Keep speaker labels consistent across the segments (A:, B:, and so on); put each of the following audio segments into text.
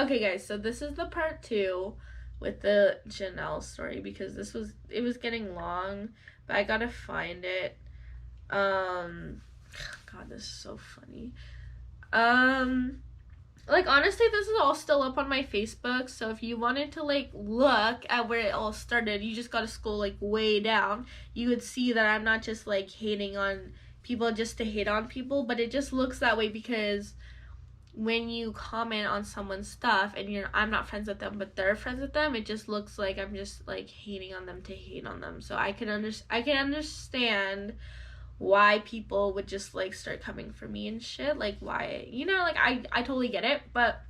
A: Okay, guys, so this is the part 2 with the Janelle story, because it was getting long, but I gotta find it. God, this is so funny. Like, honestly, this is all still up on my Facebook, so if you wanted to, like, look at where it all started, you just gotta scroll, like, way down. You would see that I'm not just, like, hating on people just to hate on people, but it just looks that way because when you comment on someone's stuff and I'm not friends with them, but they're friends with them, it just looks like I'm just, like, hating on them to hate on them. So I can understand why people would just, like, start coming for me and shit, like, why, you know, like, I totally get it. But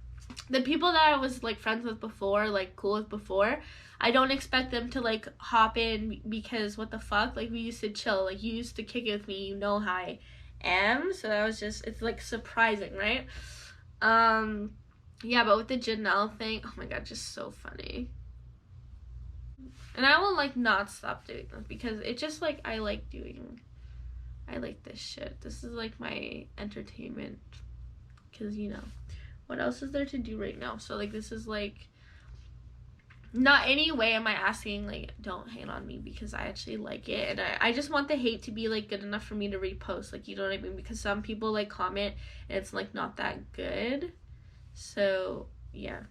A: the people that I was, like, friends with before, like, cool with before, I don't expect them to, like, hop in, because what the fuck, like, we used to chill, like, you used to kick it with me, you know how I am, so that was just, it's, like, surprising, right? Yeah, but with the Janelle thing, oh my god, just so funny. And I will, like, not stop doing this, because it just, like, I like this shit. This is, like, my entertainment, because, you know, what else is there to do right now? So, like, this is, like, not any way am I asking, like, don't hate on me, because I actually like it, and I just want the hate to be, like, good enough for me to repost, like, you know what I mean, because some people, like, comment and it's, like, not that good. So yeah,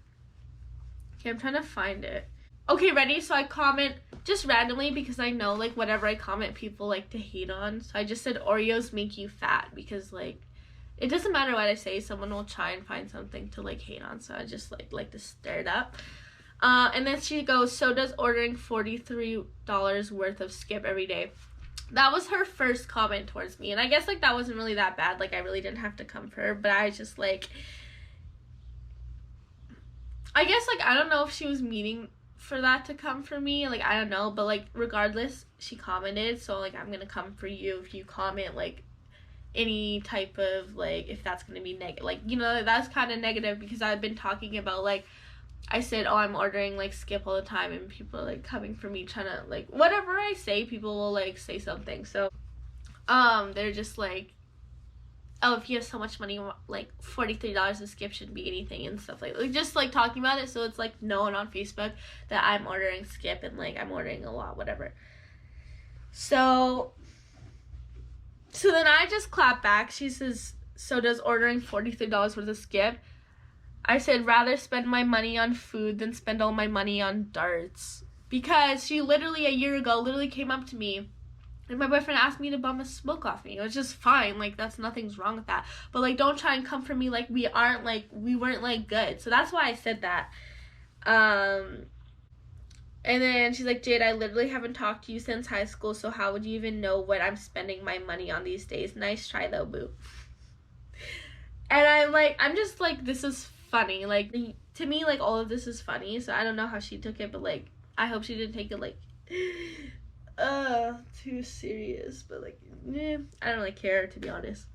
A: okay, I'm trying to find it. Okay, ready? So I comment just randomly, because I know, like, whatever I comment people like to hate on. So I just said Oreos make you fat, because, like, it doesn't matter what I say, someone will try and find something to, like, hate on. So I just like to stir it up. And then she goes, so does ordering $43 worth of Skip every day. That was her first comment towards me, and I guess, like, that wasn't really that bad, like, I really didn't have to come for her, but I just, like, I guess, like, I don't know if she was meaning for that to come for me, like, I don't know, but, like, regardless, she commented, so, like, I'm gonna come for you if you comment, like, any type of, like, if that's gonna be negative, like, you know, that's kind of negative, because I've been talking about, like, I said, oh, I'm ordering, like, Skip all the time, and people are, like, coming for me, trying to, like, whatever I say, people will, like, say something, so, they're just, like, oh, if you have so much money, like, $43 in Skip shouldn't be anything, and stuff like just, like, talking about it, so it's, like, known on Facebook that I'm ordering Skip, and, like, I'm ordering a lot, whatever. So then I just clap back. She says, so does ordering $43 worth of Skip? I said, rather spend my money on food than spend all my money on darts. Because she literally, a year ago, literally came up to me, and my boyfriend asked me to bum a smoke off me. It was just fine. Like, nothing's wrong with that. But, like, don't try and come for me like we weren't, like, good. So that's why I said that. And then she's like, Jade, I literally haven't talked to you since high school, so how would you even know what I'm spending my money on these days? Nice try, though, boo. And I'm just like, this is funny. Like, to me, like, all of this is funny, so I don't know how she took it, but, like, I hope she didn't take it, like, too serious, but, like, I don't really care, to be honest.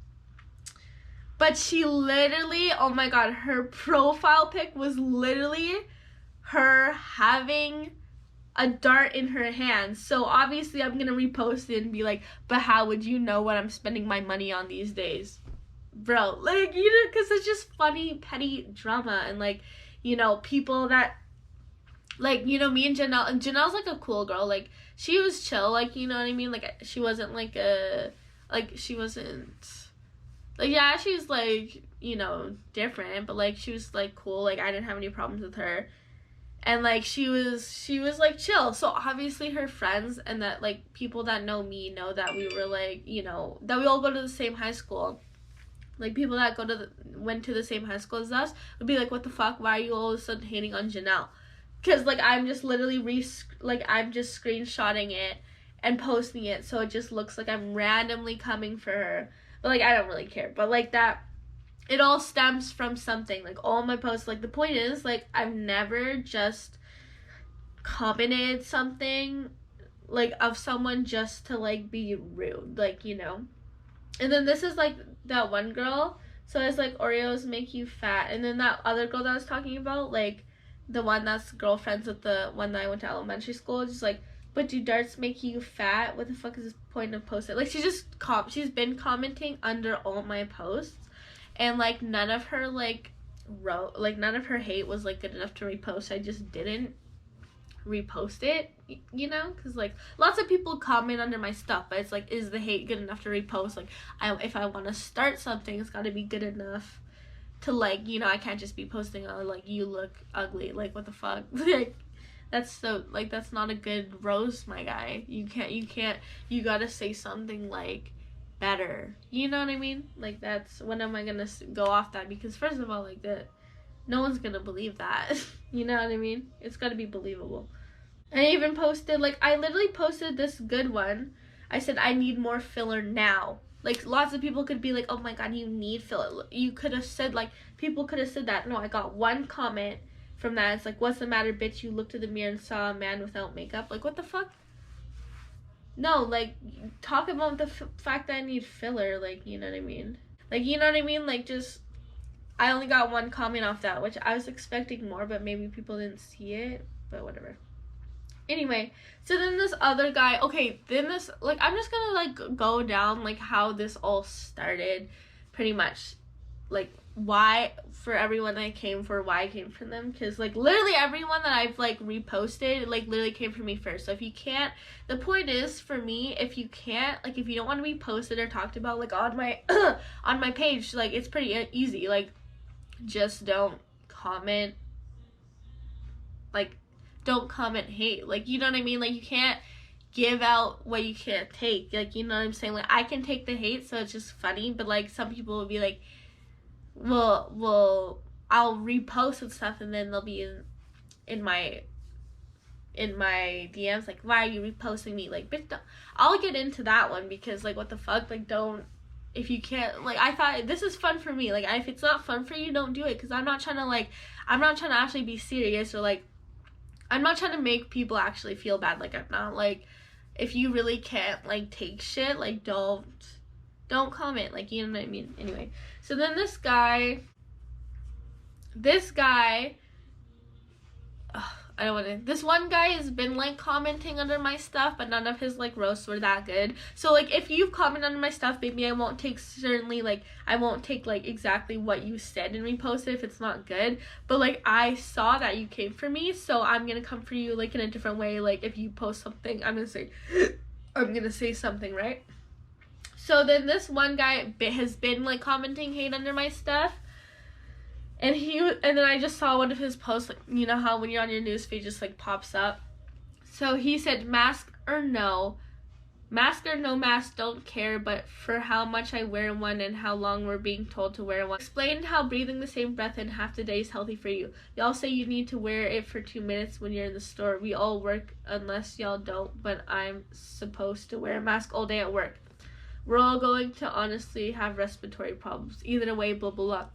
A: But she literally, oh my god, her profile pic was literally her having a dart in her hand. So obviously I'm gonna repost it and be like, but how would you know what I'm spending my money on these days? Bro, like, you know, because it's just funny, petty drama, and, like, you know, people that, like, you know, me and Janelle's, like, a cool girl, like, she was chill, like, you know what I mean, like, she wasn't, like, she wasn't, like, yeah, she's, like, you know, different, but, like, she was, like, cool, like, I didn't have any problems with her, and, like, she was, like, chill, so obviously her friends, and that, like, people that know me know that we were, like, you know, that we all go to the same high school. Like, people that went to the same high school as us would be like, what the fuck, why are you all of a sudden hating on Janelle? Because, like, I'm just literally I'm just screenshotting it and posting it, so it just looks like I'm randomly coming for her. But, like, I don't really care. But, like, that, it all stems from something. Like, all my posts, like, the point is, like, I've never just commented something, like, of someone just to, like, be rude. Like, you know. And then this is, like, that one girl. So it's, like, Oreos make you fat. And then that other girl that I was talking about, like, the one that's girlfriends with the one that I went to elementary school, just like, but do darts make you fat? What the fuck is this point of posting? Like, she's been commenting under all my posts, and, like, none of her, like, like none of her hate was like good enough to repost. I just didn't repost it, you know, because like lots of people comment under my stuff, but it's like, is the hate good enough to repost? Like, if I want to start something, it's got to be good enough to, like, you know, I can't just be posting on like, you look ugly, like what the fuck. Like, that's so, like, that's not a good roast, my guy. You gotta say something like better, you know what I mean? Like, that's, when am I gonna go off that? Because first of all, like, that no one's gonna believe that. You know what I mean? It's gotta be believable. And I even posted, like, I literally posted this good one. I said, I need more filler now. Like, lots of people could be like, oh my god, you need filler. You could have said, like, people could have said that. No, I got one comment from that. It's like, what's the matter, bitch? You looked in the mirror and saw a man without makeup. Like, what the fuck? No, like, talk about the fact that I need filler. Like, you know what I mean? Like, you know what I mean? Like, just, I only got one comment off that, which I was expecting more, but maybe people didn't see it. But whatever. Anyway, so then this other guy, okay, then this, like, I'm just gonna, like, go down, like, how this all started, pretty much, like, why, for everyone that I came for, why I came for them, because, like, literally everyone that I've, like, reposted, like, literally came for me first. So if you can't, the point is, for me, if you can't, like, if you don't want to be posted or talked about, like, on my, on my page, like, it's pretty easy, like, just don't comment, like, don't comment hate, like, you know what I mean? Like, you can't give out what you can't take, like, you know what I'm saying? Like, I can take the hate, so it's just funny, but, like, some people will be like, well, I'll repost and stuff, and then they'll be in my DMs, like, why are you reposting me? Like, bitch, I'll get into that one, because, like, what the fuck, like, don't, if you can't, like, I thought, this is fun for me, like, if it's not fun for you, don't do it, because I'm not trying to, like, I'm not trying to actually be serious, or, like, I'm not trying to make people actually feel bad. Like, I'm not, like, if you really can't, like, take shit, like, don't comment, like, you know what I mean? Anyway, so then this guy, I don't want to, this one guy has been, like, commenting under my stuff, but none of his, like, roasts were that good. So, like, if you've commented under my stuff, maybe I won't take, certainly, like, I won't take, like, exactly what you said and repost it if it's not good. But, like, I saw that you came for me, so I'm gonna come for you, like, in a different way. Like, if you post something, I'm gonna say something, right? So then this one guy has been, like, commenting hate under my stuff. And then I just saw one of his posts, like, you know how when you're on your newsfeed, just, like, pops up. So he said, mask or no mask, don't care, but for how much I wear one and how long we're being told to wear one. Explained how breathing the same breath in half the day is healthy for you. Y'all say you need to wear it for 2 minutes when you're in the store. We all work unless y'all don't, but I'm supposed to wear a mask all day at work. We're all going to honestly have respiratory problems. Either way, blah, blah, blah.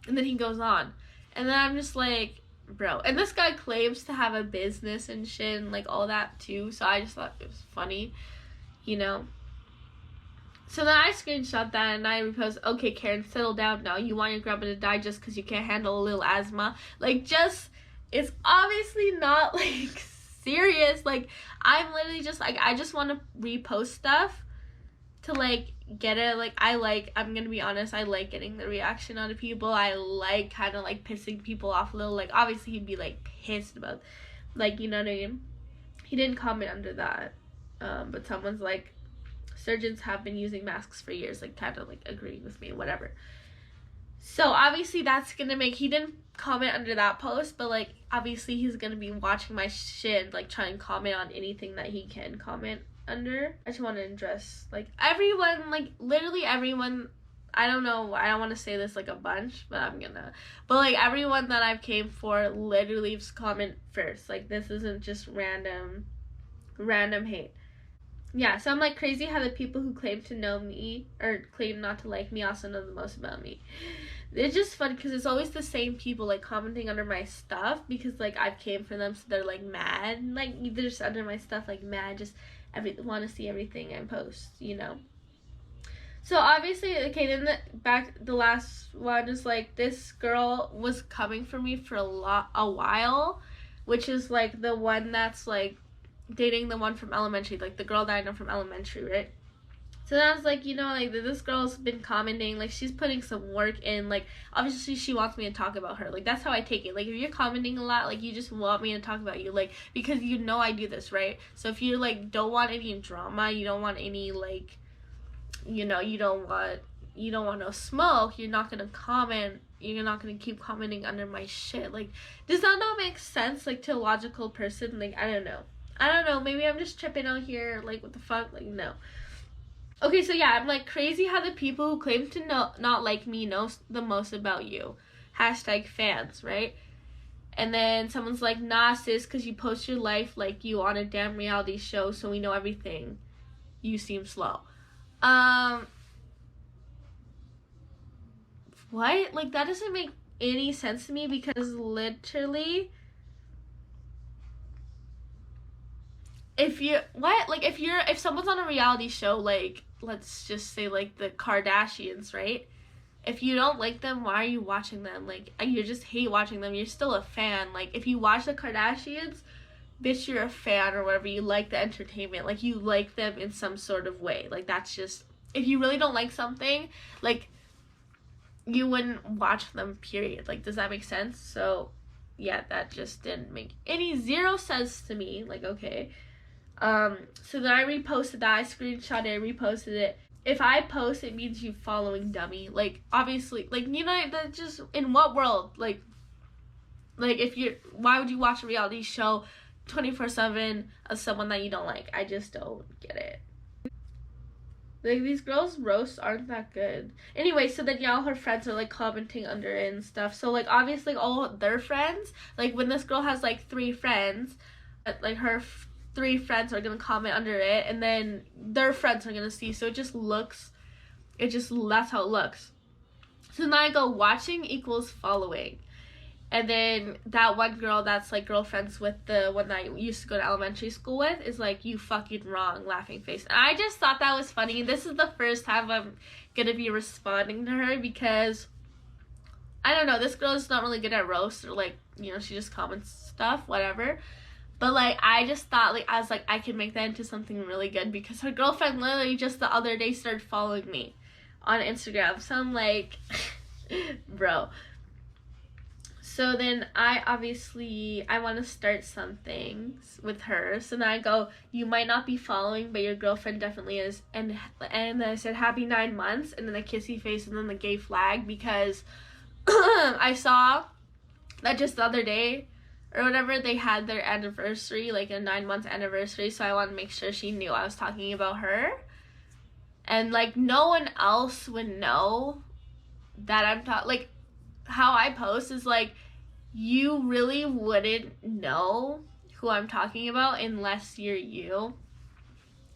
A: And then he goes on. And then I'm just like, bro. And this guy claims to have a business and shit and, like, all that too. So I just thought it was funny, you know. So then I screenshot that and I repost, okay, Karen, settle down now. You want your grandma to die just because you can't handle a little asthma? Like, just, it's obviously not, like, serious. Like, I'm literally just, like, I just want to repost stuff to, like, get it. Like, I'm gonna be honest, I like getting the reaction out of people. I like kind of, like, pissing people off a little. Like, obviously he'd be, like, pissed about, like, you know what I mean? He didn't comment under that, but someone's like, surgeons have been using masks for years, like, kind of, like, agreeing with me, whatever. So obviously that's gonna make, he didn't comment under that post, but, like, obviously he's gonna be watching my shit and, like, try and comment on anything that he can comment under. I just want to address, like, everyone, like, literally everyone. I don't know, I don't want to say this, like, a bunch, but I'm gonna, but, like, everyone that I've came for literally leaves comment first. Like, this isn't just random hate. Yeah, so I'm, like, crazy how the people who claim to know me or claim not to like me also know the most about me. It's just fun because it's always the same people, like, commenting under my stuff because, like, I've came for them, so they're, like, mad, like, they're just under my stuff, like, mad, just want to see everything I post, you know. So obviously, okay, then the last one is, like, this girl was coming for me for a while, which is, like, the one that's, like, dating the one from elementary, like, the girl that I know from elementary, right? So then I was like, you know, like this girl's been commenting, like she's putting some work in, like obviously she wants me to talk about her. Like that's how I take it. Like if you're commenting a lot, like you just want me to talk about you, like because you know I do this, right? So if you like don't want any drama, you don't want any like, you know, you don't want no smoke, you're not gonna comment, you're not gonna keep commenting under my shit. Like does that not make sense, like to a logical person? Like I don't know, maybe I'm just tripping out here, like what the fuck, like no. Okay, so yeah, I'm like crazy how the people who claim to not like me know the most about you. Hashtag fans, right? And then someone's like, nah sis, cause you post your life like you on a damn reality show, so we know everything. You seem slow. What? Like that doesn't make any sense to me, because literally if someone's on a reality show, like let's just say like the Kardashians, right? If you don't like them, why are you watching them? Like you just hate watching them, you're still a fan. Like if you watch the Kardashians, bitch, you're a fan or whatever. You like the entertainment, like you like them in some sort of way. Like that's just, if you really don't like something, like you wouldn't watch them, period. Like does that make sense? So yeah, that just didn't make any zero sense to me. Like okay. So then I reposted that, I screenshot it, reposted it. If I post, it means you following, dummy. Like obviously, like you know, that just, in what world? Like if you're, why would you watch a reality show 24/7 of someone that you don't like? I just don't get it. Like these girls' roasts aren't that good. Anyway, so then y'all, her friends are like commenting under it and stuff. So like obviously all their friends, like when this girl has like 3 friends, like her 3 friends are gonna comment under it, and then their friends are gonna see. So it just that's how it looks. So now I go, watching equals following. And then that one girl that's like girlfriends with the one that I used to go to elementary school with is like, you fucking wrong, laughing face. And I just thought that was funny. This is the first time I'm gonna be responding to her, because I don't know, this girl is not really good at roast, or like, you know, she just comments stuff, whatever. But like I just thought, like I was like, I could make that into something really good, because her girlfriend literally just the other day started following me on Instagram. So I'm like bro. So then I want to start something with her. So then I go, you might not be following, but your girlfriend definitely is. And then I said, happy 9 months, and then a kissy face, and then the gay flag, because I saw that just the other day or whatever, they had their anniversary, like a 9-month anniversary. So I want to make sure she knew I was talking about her. And like no one else would know that I'm talking, like how I post is like, you really wouldn't know who I'm talking about unless you're you,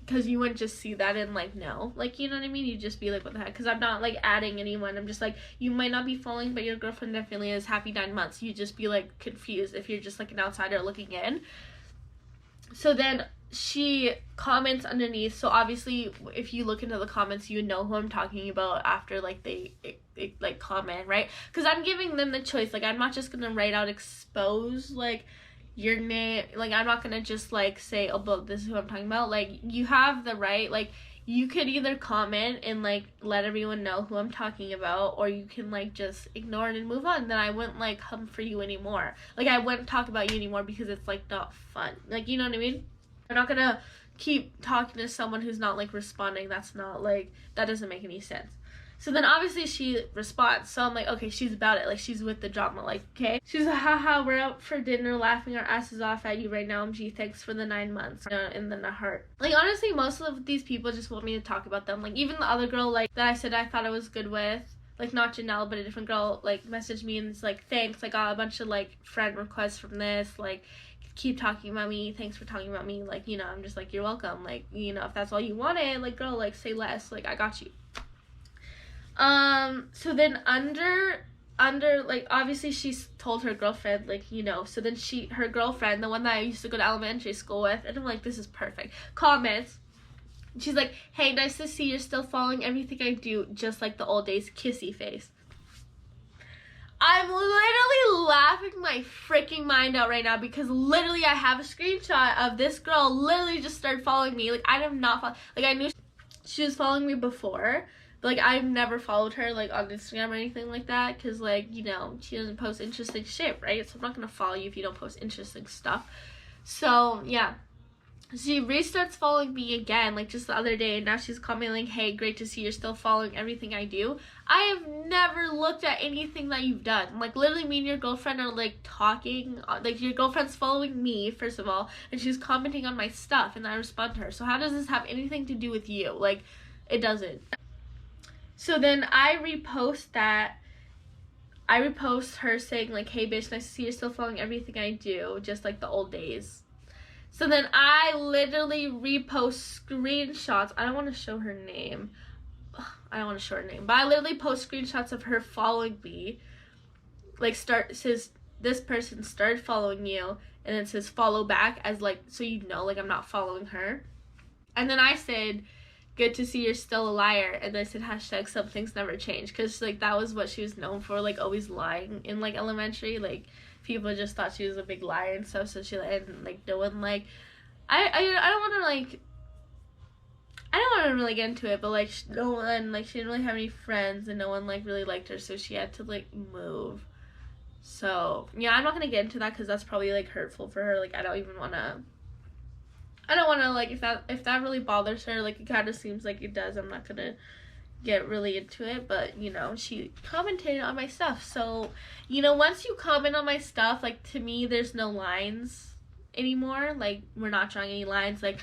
A: because you wouldn't just see that and like no, like you know what I mean, you'd just be like, what the heck? Because I'm not like adding anyone, I'm just like, you might not be following, but your girlfriend definitely is, happy 9 months. You'd just be like confused if you're just like an outsider looking in. So then she comments underneath, so obviously if you look into the comments, you know who I'm talking about after like they like comment, right? Because I'm giving them the choice. Like I'm not just gonna write out expose like your name, like I'm not gonna just like say, oh but this is who I'm talking about. Like you have the right, like you could either comment and like let everyone know who I'm talking about, or you can like just ignore it and move on. Then I wouldn't like come for you anymore. Like I wouldn't talk about you anymore, because it's like not fun. Like you know what I mean? I'm not gonna keep talking to someone who's not like responding. That's not like, that doesn't make any sense. So then obviously she responds. So I'm like, okay, she's about it. Like she's with the drama. Like, okay. She's like, haha, we're out for dinner laughing our asses off at you right now. MG, thanks for the 9 months. And then a heart. Like honestly, most of these people just want me to talk about them. Like even the other girl like that I said I thought I was good with, like not Janelle, but a different girl, like messaged me and it's like, thanks. I got a bunch of like friend requests from this. Like, keep talking about me, thanks for talking about me. Like, you know, I'm just like, you're welcome. Like, you know, if that's all you wanted, like girl, like say less. Like I got you. So then under like obviously she's told her girlfriend, like, you know, so then her girlfriend, the one that I used to go to elementary school with, and I'm like, this is perfect, comments. She's like, hey, nice to see you're still following everything I do, just like the old days, kissy face. I'm literally laughing my freaking mind out right now, because literally I have a screenshot of this girl literally just started following me. Like I am not like I knew she was following me before, but like I've never followed her like on Instagram or anything like that, because like, you know, she doesn't post interesting shit, right? So I'm not gonna follow you if you don't post interesting stuff. So yeah, she restarts following me again, like just the other day, and now she's commenting, hey, great to see you're still following everything I do. I have never looked at anything that you've done. Like, literally, me and your girlfriend are, like, talking. Like, your girlfriend's following me, first of all, and she's commenting on my stuff, and I respond to her. So how does this have anything to do with you? Like, it doesn't. So then I repost that. I repost her saying, like, hey, bitch, nice to see you're still following everything I do, just like the old days. So then I literally repost screenshots. I don't want to show her name. I don't want to show her name. But I literally post screenshots of her following me. Like, says, this person started following you. And then says follow back, as like, so you know, like, I'm not following her. And then I said, good to see you're still a liar. And then I said hashtag some things never change. Because, like, that was what she was known for. Like, always lying in, like, elementary. Like, people just thought she was a big liar and stuff, so she, and, like, no one, like, I don't want to, like, I don't want to really get into it, but, like, no one, like, she didn't really have any friends, and no one, like, really liked her, so she had to, like, move. So, yeah, I'm not going to get into that, because that's probably, like, hurtful for her. Like, I don't want to, like, if that really bothers her, like, it kind of seems like it does, I'm not going to get really into it, but, you know, she commented on my stuff. So, you know, once you comment on my stuff, like, to me, there's no lines anymore. Like, we're not drawing any lines. Like,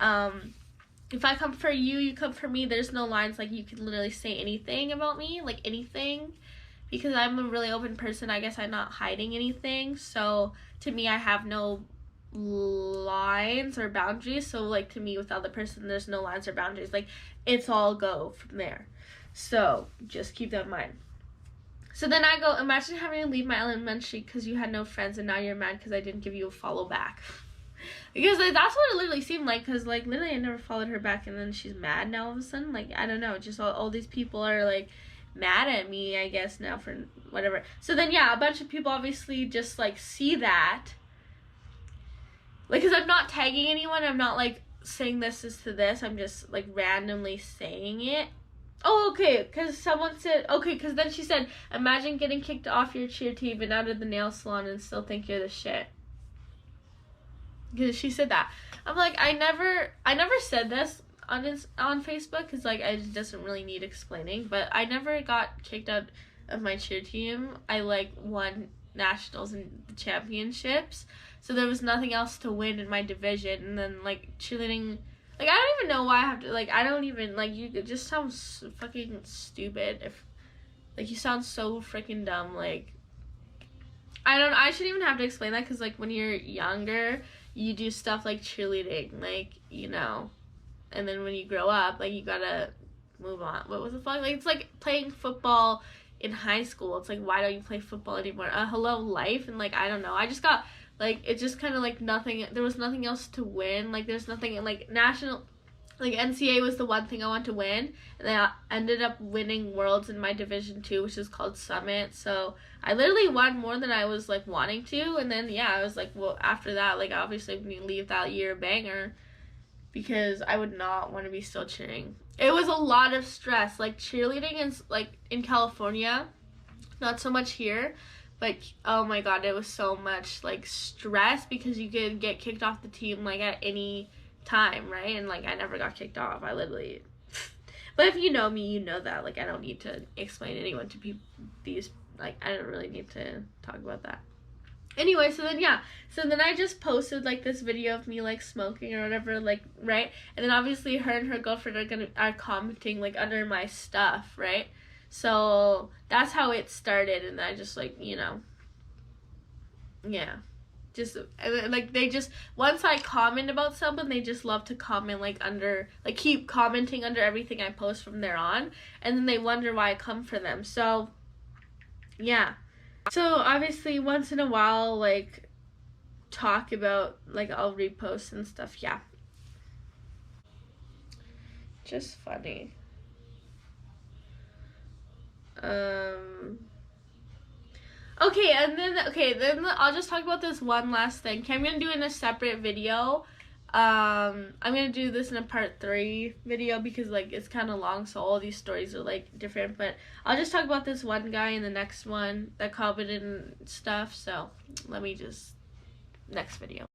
A: if I come for you, you come for me, there's no lines. Like, you can literally say anything about me, like, anything, because I'm a really open person. I guess I'm not hiding anything. So, to me, I have no lines or boundaries. So, like, to me, with the other person, there's no lines or boundaries. Like, it's all go from there. So just keep that in mind. So then I go, imagine having to leave my elementary because you had no friends, and now you're mad because I didn't give you a follow back. Because, like, that's what it literally seemed like, because, like, literally I never followed her back, and then she's mad now all of a sudden. Like, I don't know, just all these people are, like, mad at me, I guess, now for whatever. So then, yeah, a bunch of people obviously just, like, see that. Like, because I'm not tagging anyone, I'm not, like, saying this is to this, I'm just, like, randomly saying it. Oh, okay, because someone said, okay, because then she said, imagine getting kicked off your cheer team and out of the nail salon and still think you're the shit. Because she said that. I'm like, I never said this on Facebook, because, like, it doesn't really need explaining, but I never got kicked out of my cheer team. I, like, won nationals and the championships, so there was nothing else to win in my division. And then, like, cheerleading, like, I don't even know why I have to, like, I don't even, like, you, it just sounds fucking stupid. If, like, you sound so freaking dumb. Like, I shouldn't even have to explain that, because, like, when you're younger, you do stuff like cheerleading, like, you know, and then when you grow up, like, you gotta move on. What was the fuck? Like, it's like playing football in high school. It's like, why don't you play football anymore? Hello, life. And, like, I don't know, I just got, like, it just kind of, like, nothing, there was nothing else to win. Like, there's nothing, like, national, like, NCAA was the one thing I want to win, and then I ended up winning Worlds in my Division 2, which is called Summit. So I literally won more than I was, like, wanting to. And then, yeah, I was like, well, after that, like, obviously I'm gonna leave that year a banger, because I would not want to be still cheering. It was a lot of stress. Like, cheerleading is, like, in California, not so much here, but, oh my god, it was so much, like, stress, because you could get kicked off the team, like, at any time, right? And, like, I never got kicked off. I literally, but if you know me, you know that, like, I don't need to explain anyone to people, these, like, I don't really need to talk about that. Anyway, so then, yeah, so then I just posted, like, this video of me, like, smoking or whatever, like, right? And then obviously her and her girlfriend are commenting, like, under my stuff, right? So that's how it started. And I just, like, you know, yeah, just, like, they just, once I comment about something, they just love to comment, like, under, like, keep commenting under everything I post from there on, and then they wonder why I come for them. So, yeah. So, obviously, once in a while, like, talk about, like, I'll repost and stuff, yeah. Just funny. Okay, then I'll just talk about this one last thing. Okay, I'm gonna do it in a separate video, I'm gonna do this in a part 3 video because like it's kind of long, so all these stories are like different, but I'll just talk about this one guy in the next one that commented and stuff. So let me just next video.